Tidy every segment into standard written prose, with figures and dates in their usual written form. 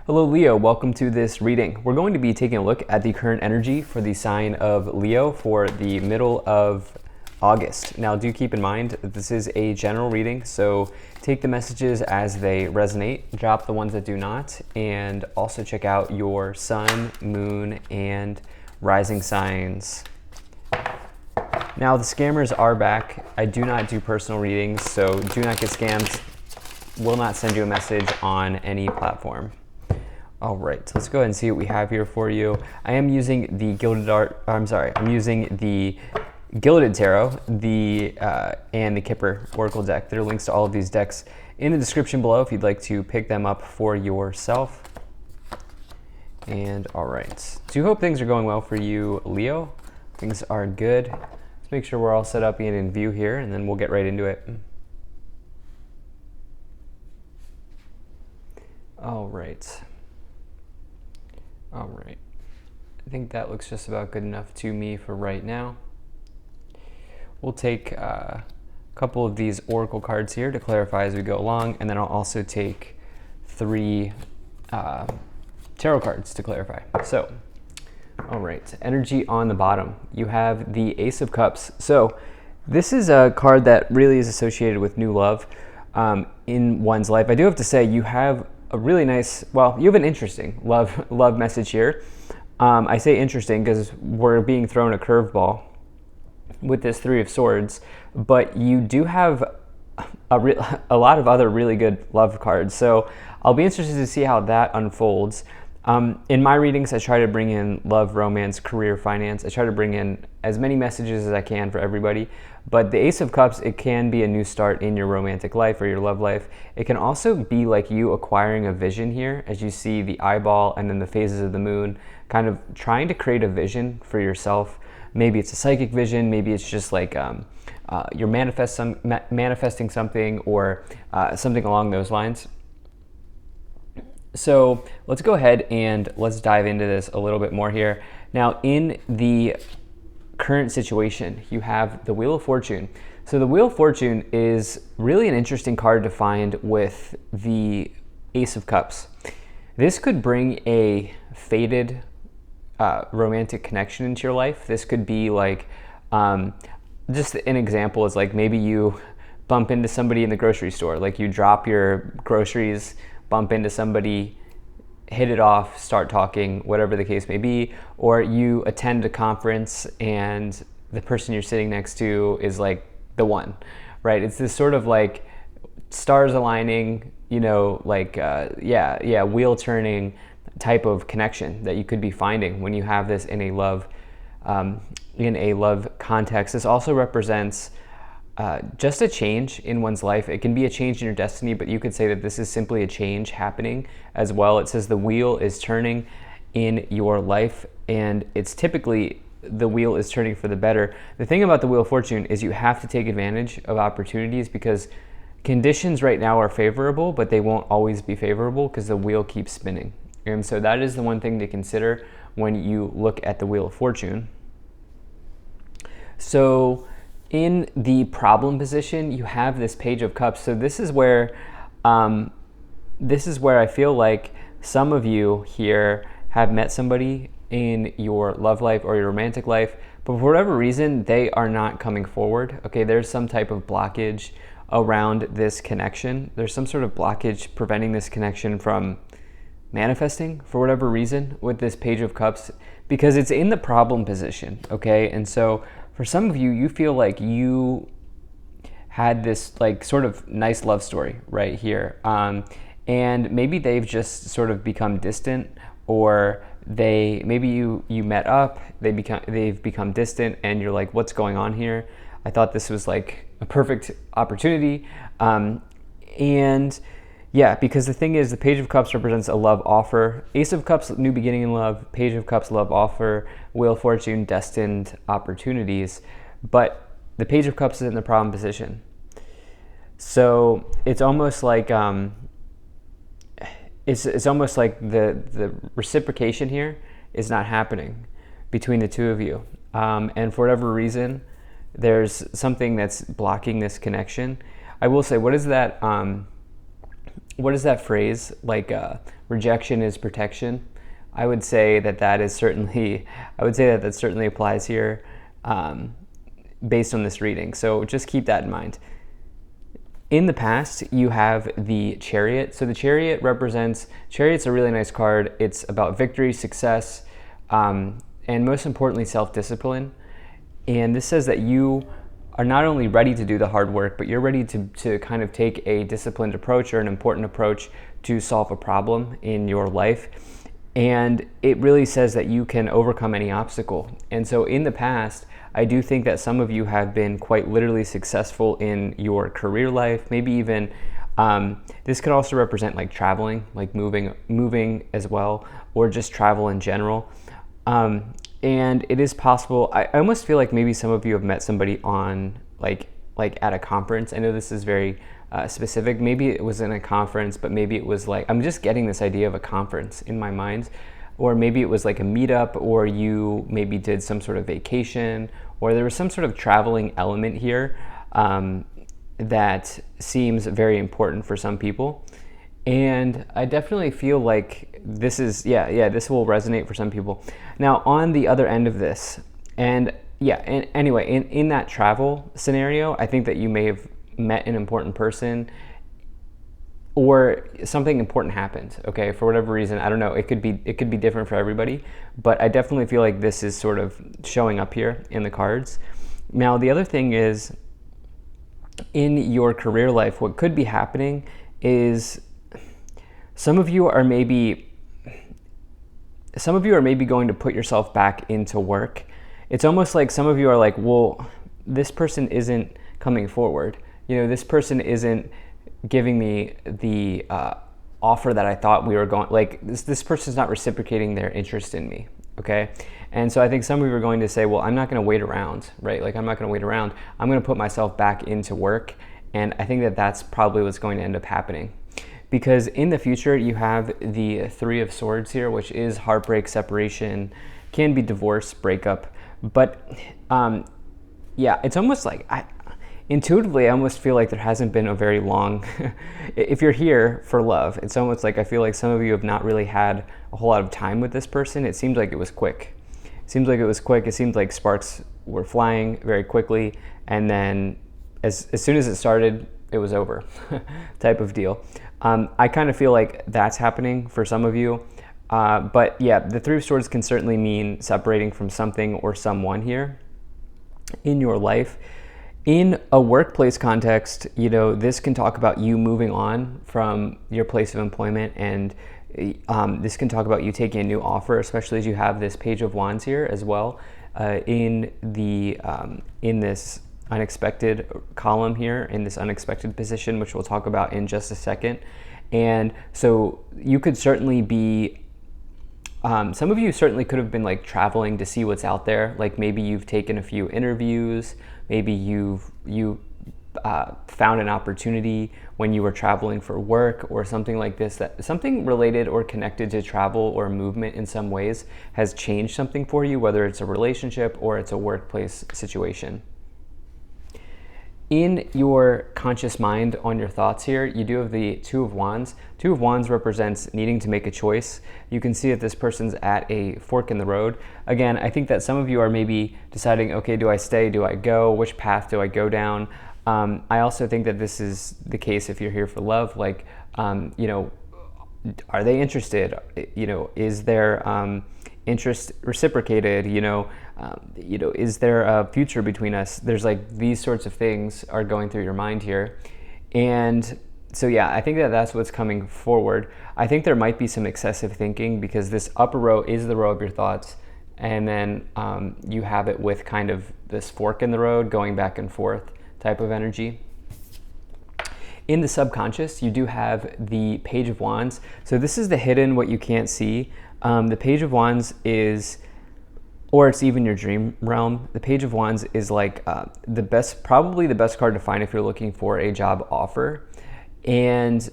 Hello Leo, welcome to this reading. We're going to be taking a look at the current energy for the sign of Leo for the middle of August. Now do keep in mind that this is a general reading, so take the messages as they resonate, drop the ones that do not, and also check out your sun, moon, and rising signs. Now the scammers are back. I do not do personal readings, so do not get scammed. Will not send you a message on any platform. All right, so let's go ahead and see what we have here for you. I am using the I'm using the Gilded Tarot, and the Kipper Oracle deck. There are links to all of these decks in the description below if you'd like to pick them up for yourself. And all right, do hope things are going well for you, Leo. Things are good. Let's make sure we're all set up and in view here, and then we'll get right into it. All right. All right, I think that looks just about good enough to me for right now. We'll take a couple of these oracle cards here to clarify as we go along, and then I'll also take 3 tarot cards to clarify. So, all right, energy on the bottom. You have the Ace of Cups. So this is a card that really is associated with new love in one's life. I do have to say you have a really nice, well, you have an interesting love message here. I say interesting because we're being thrown a curveball with this 3 of Swords, but you do have a lot of other really good love cards. So I'll be interested to see how that unfolds. In my readings, I try to bring in love, romance, career, finance. I try to bring in as many messages as I can for everybody. But the Ace of Cups, it can be a new start in your romantic life or your love life. It can also be like you acquiring a vision here as you see the eyeball and then the phases of the moon, kind of trying to create a vision for yourself. Maybe it's a psychic vision. Maybe it's just like you're manifesting something or something along those lines. So let's go ahead and let's dive into this a little bit more here. Now, in the current situation, you have the Wheel of Fortune. So the Wheel of Fortune is really an interesting card to find with the Ace of Cups. This could bring a faded romantic connection into your life. This could be like, just an example is like maybe you bump into somebody in the grocery store, like you drop your groceries, bump into somebody, hit it off, start talking, whatever the case may be, or you attend a conference and the person you're sitting next to is like the one, right? It's this sort of like stars aligning, you know, like, wheel turning type of connection that you could be finding when you have this in a love context. This also represents just a change in one's life. It can be a change in your destiny, but you could say that this is simply a change happening as well. It says the wheel is turning in your life, and it's typically the wheel is turning for the better. The thing about the Wheel of Fortune is you have to take advantage of opportunities because conditions right now are favorable, but they won't always be favorable because the wheel keeps spinning. And so that is the one thing to consider when you look at the Wheel of Fortune. So in the problem position, you have this Page of Cups. So this is where I feel like some of you here have met somebody in your love life or your romantic life, but for whatever reason, they are not coming forward. Okay, there's some type of blockage around this connection. There's some sort of blockage preventing this connection from manifesting for whatever reason with this Page of Cups because it's in the problem position. Okay, and so for some of you, you feel like you had this like sort of nice love story right here. And maybe they've just sort of become distant, or maybe you met up, they've become distant, and you're like, what's going on here? I thought this was like a perfect opportunity. And yeah, because the thing is, the Page of Cups represents a love offer. Ace of Cups, new beginning in love. Page of Cups, love offer. Wheel of Fortune, destined opportunities. But the Page of Cups is in the problem position. So it's almost like it's almost like the reciprocation here is not happening between the two of you. And for whatever reason, there's something that's blocking this connection. I will say, what is that? what is that phrase? Like rejection is protection. I would say that that certainly applies here based on this reading. So just keep that in mind. In the past, you have the Chariot. So the Chariot's a really nice card. It's about victory, success, and most importantly, self-discipline. And this says that you are not only ready to do the hard work, but you're ready to kind of take a disciplined approach or an important approach to solve a problem in your life. And it really says that you can overcome any obstacle. And so in the past, I do think that some of you have been quite literally successful in your career life, maybe even this could also represent like traveling, like moving as well, or just travel in general. And it is possible, I almost feel like maybe some of you have met somebody on like at a conference. I know this is very specific. Maybe it was in a conference, but maybe it was like, I'm just getting this idea of a conference in my mind. Or maybe it was like a meetup, or you maybe did some sort of vacation, or there was some sort of traveling element here that seems very important for some people. And I definitely feel like this is, this will resonate for some people. Now, on the other end of this, and anyway, in that travel scenario, I think that you may have met an important person, or something important happened, okay, for whatever reason. I don't know, it could be different for everybody, but I definitely feel like this is sort of showing up here in the cards. Now, the other thing is, in your career life, what could be happening is some of you are maybe going to put yourself back into work. It's almost like some of you are like, well, this person isn't coming forward. This person isn't giving me the offer that I thought we were going, like this person's not reciprocating their interest in me, okay? And so I think some of you are going to say, well, I'm not going to wait around, right? Like, I'm not going to wait around. I'm going to put myself back into work. And I think that that's probably what's going to end up happening. Because in the future, you have the Three of Swords here, which is heartbreak, separation, can be divorce, breakup. But it's almost like, intuitively, I almost feel like there hasn't been a very long, if you're here for love, it's almost like I feel like some of you have not really had a whole lot of time with this person. It seemed like it was quick. It seemed like sparks were flying very quickly. And then as soon as it started, it was over type of deal. I kind of feel like that's happening for some of you. But yeah, the Three of Swords can certainly mean separating from something or someone here in your life. In a workplace context, this can talk about you moving on from your place of employment, and this can talk about you taking a new offer, especially as you have this Page of Wands here as well in this unexpected column here, in this unexpected position, which we'll talk about in just a second. And so you could certainly be, some of you certainly could have been like traveling to see what's out there. Like maybe you've taken a few interviews, maybe you found an opportunity when you were traveling for work or something like this, that something related or connected to travel or movement in some ways has changed something for you, whether it's a relationship or it's a workplace situation. In your conscious mind on your thoughts here, you do have the Two of Wands. Two of Wands represents needing to make a choice. You can see that this person's at a fork in the road. Again, I think that some of you are maybe deciding, okay, do I stay, do I go, which path do I go down? I also think that this is the case if you're here for love, like, are they interested? Is their interest reciprocated? Is there a future between us? There's like these sorts of things are going through your mind here. And so, yeah, I think that that's what's coming forward. I think there might be some excessive thinking because this upper row is the row of your thoughts. And then you have it with kind of this fork in the road going back and forth type of energy. In the subconscious, you do have the Page of Wands. So this is the hidden, what you can't see. The Page of Wands is, or it's even your dream realm. The Page of Wands is like probably the best card to find if you're looking for a job offer. And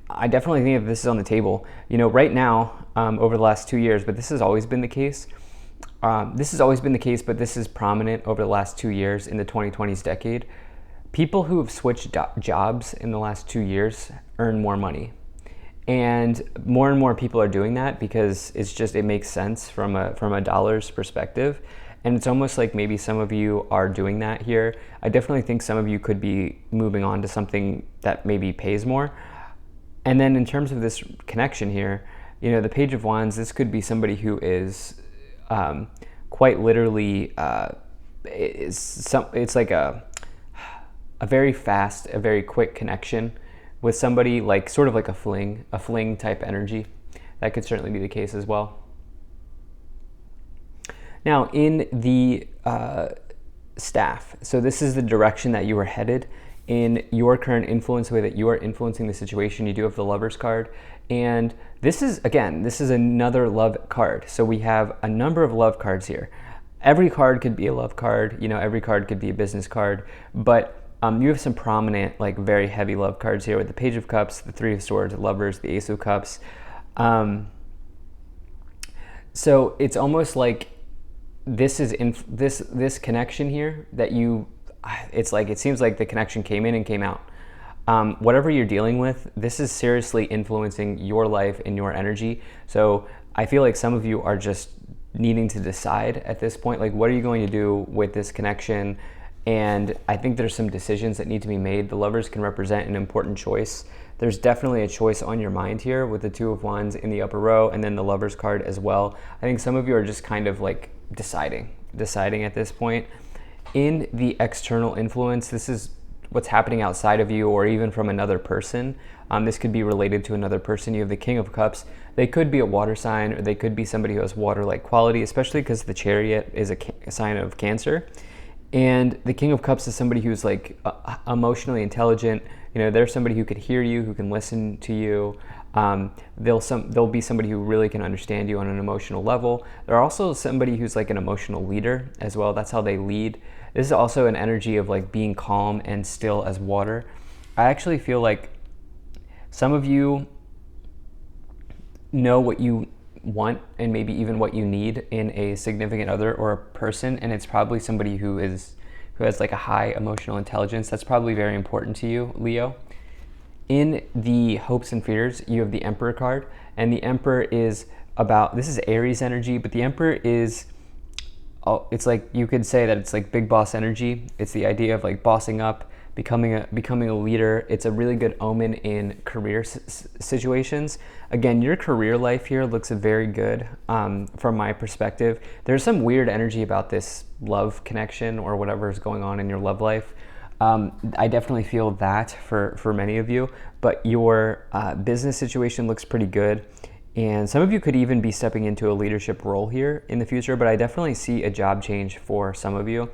I definitely think if this is on the table, right now, over the last 2 years, but this has always been the case. But this is prominent over the last 2 years in the 2020s decade. people who have switched jobs in the last 2 years earn more money. And more people are doing that because it makes sense from a dollar's perspective. And it's almost like maybe some of you are doing that here. I definitely think some of you could be moving on to something that maybe pays more. And then in terms of this connection here, the Page of Wands, this could be somebody who is quite literally, it's like a very fast, a very quick connection with somebody, like sort of like a fling type energy. That could certainly be the case as well. Now in the staff, so this is the direction that you are headed in your current influence, the way that you are influencing the situation. You do have the Lovers card, and this is another love card. So we have a number of love cards here. Every card could be a love card, every card could be a business card, but you have some prominent, like very heavy love cards here with the Page of Cups, the Three of Swords, the Lovers, the Ace of Cups. So it's almost like this is this connection here that it seems like the connection came in and came out. Whatever you're dealing with, this is seriously influencing your life and your energy. So I feel like some of you are just needing to decide at this point, like, what are you going to do with this connection? And I think there's some decisions that need to be made. The Lovers can represent an important choice. There's definitely a choice on your mind here with the Two of Wands in the upper row and then the Lovers card as well. I think some of you are just kind of like deciding at this point. In the external influence, this is what's happening outside of you or even from another person. This could be related to another person. You have the King of Cups. They could be a water sign, or they could be somebody who has water-like quality, especially because the Chariot is a sign of Cancer. And the King of Cups is somebody who's like emotionally intelligent. They're somebody who could hear you, who can listen to you. They'll be somebody who really can understand you on an emotional level. They're also somebody who's like an emotional leader as well. That's how they lead. This is also an energy of like being calm and still as water. I actually feel like some of you know what you want and maybe even what you need in a significant other or a person, and it's probably somebody who has like a high emotional intelligence. That's probably very important to you, Leo. In the hopes and fears, you have the Emperor card, and the Emperor is this is Aries energy, but the Emperor is, it's like, you could say that it's like big boss energy. It's the idea of like bossing up, becoming a leader. It's a really good omen in career situations. Again, your career life here looks very good from my perspective. There's some weird energy about this love connection or whatever is going on in your love life. I definitely feel that for many of you, but your business situation looks pretty good. And some of you could even be stepping into a leadership role here in the future, but I definitely see a job change for some of you.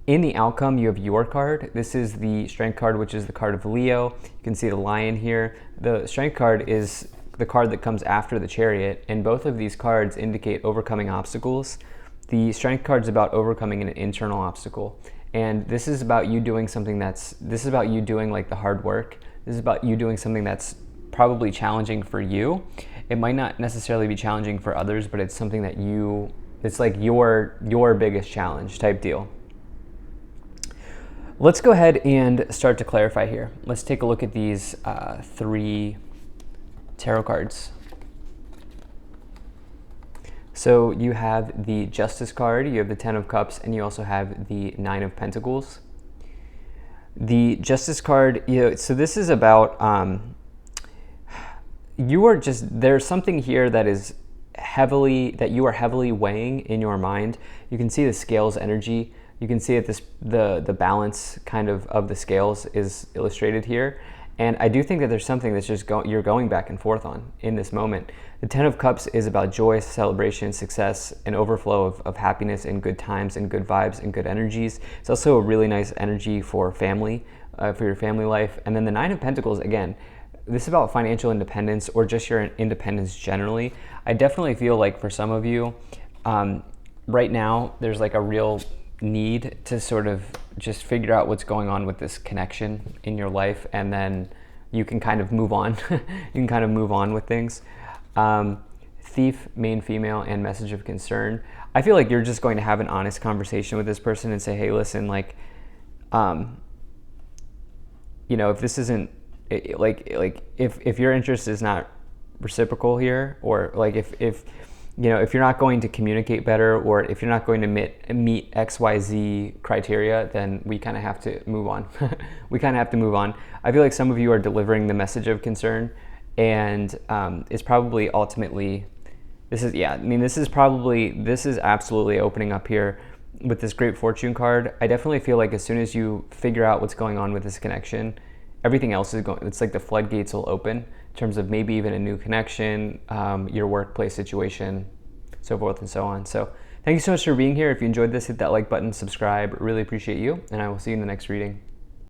In the outcome, you have your card. This is the Strength card, which is the card of Leo. You can see the lion here. The Strength card is the card that comes after the Chariot, and both of these cards indicate overcoming obstacles. The Strength card is about overcoming an internal obstacle. And this is about you doing like the hard work. This is about you doing something that's probably challenging for you. It might not necessarily be challenging for others, but it's something that it's like your biggest challenge type deal. Let's go ahead and start to clarify here. Let's take a look at these 3 tarot cards. So you have the Justice card, you have the Ten of Cups, and you also have the Nine of Pentacles. The Justice card, so this is about, there's something here that you are heavily weighing in your mind. You can see the scales energy. You can see that the balance kind of the scales is illustrated here. And I do think that there's something that's you're going back and forth on in this moment. The Ten of Cups is about joy, celebration, success, an overflow of happiness and good times and good vibes and good energies. It's also a really nice energy for family, for your family life. And then the Nine of Pentacles, again, this is about financial independence or just your independence generally. I definitely feel like for some of you, right now, there's like a real need to sort of just figure out what's going on with this connection in your life, and then you can kind of move on. You can kind of move on with things. Thief, main female, and message of concern. I feel like you're just going to have an honest conversation with this person and say, hey, listen, like, you know, if this isn't like if your interest is not reciprocal here, or like if you know, if you're not going to communicate better, or if you're not going to meet XYZ criteria, then we kind of have to move on. We kind of have to move on. I feel like some of you are delivering the message of concern, and it's probably ultimately, this is absolutely opening up here with this Great Fortune card. I definitely feel like as soon as you figure out what's going on with this connection, everything else is going, it's like the floodgates will open in terms of maybe even a new connection, your workplace situation, so forth and so on. So thank you so much for being here. If you enjoyed this, hit that like button, subscribe. Really appreciate you, and I will see you in the next reading.